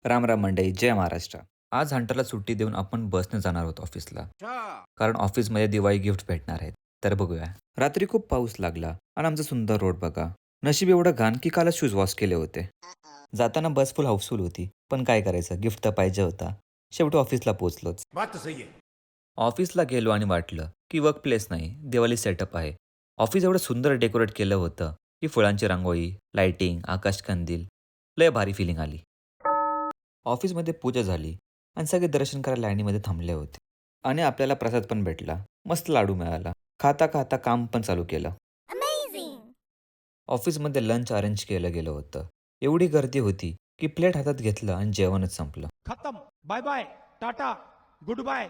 राम राम मंडळी, जय महाराष्ट्र. आज हंटरला सुट्टी देऊन आपण बसने जाणार आहोत ऑफिसला. कारण ऑफिसमध्ये दिवाळी गिफ्ट भेटणार आहेत. तर बघूया. रात्री खूप पाऊस लागला आणि आमचा सुंदर रोड बघा. नशीब एवढं घाण की कालच शूज वॉश केले होते. जाताना बस फुल हाऊसफुल होती. पण काय करायचं, गिफ्ट तर पाहिजे होता. शेवटी ऑफिसला पोहोचलोच. बात तो सही है. ऑफिसला गेलो आणि वाटलं की वर्क प्लेस नाही, दिवाळी सेटअप आहे. ऑफिस एवढं सुंदर डेकोरेट केलं होतं की फुलांची रांगोळी, लाइटिंग, आकाशकंदील, लय भारी फिलिंग आली. ऑफिसमध्ये पूजा झाली आणि सगळे दर्शन करायला लाईनीमध्ये थांबले होते. आणि आपल्याला प्रसाद पण भेटला. मस्त लाडू मिळाला. खाता खाता काम पण चालू केलं. ऑफिसमध्ये लंच अरेंज केलं गेलं होतं. एवढी गर्दी होती की प्लेट हातात घेतलं आणि जेवणच संपलं. खत्म. Bye bye. Tata. Good bye.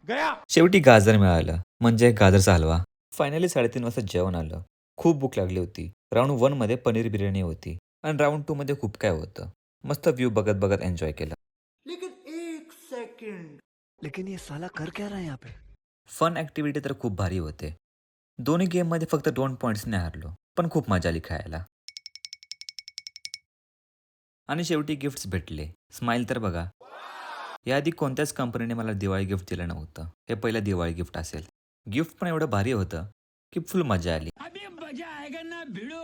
गया. शेवटी गाजर मिळालं, म्हणजे गाजरचा हलवा. फायनली 3:30 वाजता जेवण आलं. खूप भूक लागली होती. राऊंड 1 मध्ये पनीर बिर्याणी होती आणि राऊंड 2 मध्ये खूप काय होतं. मस्त व्ह्यू बघत बघत एन्जॉय केलं. लेकिन एक सेकंड. लेकिन ये साला कर क्या रहा है यहाँ पे? फन ॲक्टिव्हिटी तर खूप भारी होते. दोन्ही गेममध्ये फक्त 2 पॉईंट्सने हारलो, पण खूप मजा आली खेळायला. आणि शेवटी गिफ्ट्स भेटले. स्माईल तर बघा. याआधी कोणत्याच कंपनीने मला दिवाळी गिफ्ट दिलं नव्हतं. हे पहिलं दिवाळी गिफ्ट असेल. गिफ्ट पण एवढं भारी होतं की फुल मजा आली. अभी मजा आएगा ना भिड़ो.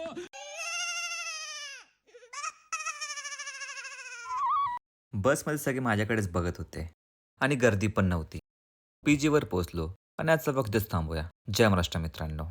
बसमध्ये सगळे माझ्याकडेच बघत होते आणि गर्दी पण नव्हती. पीजीवर पोहोचलो आणि आजचा वक्त थांबूया. जय महाराष्ट्र मित्रांनो.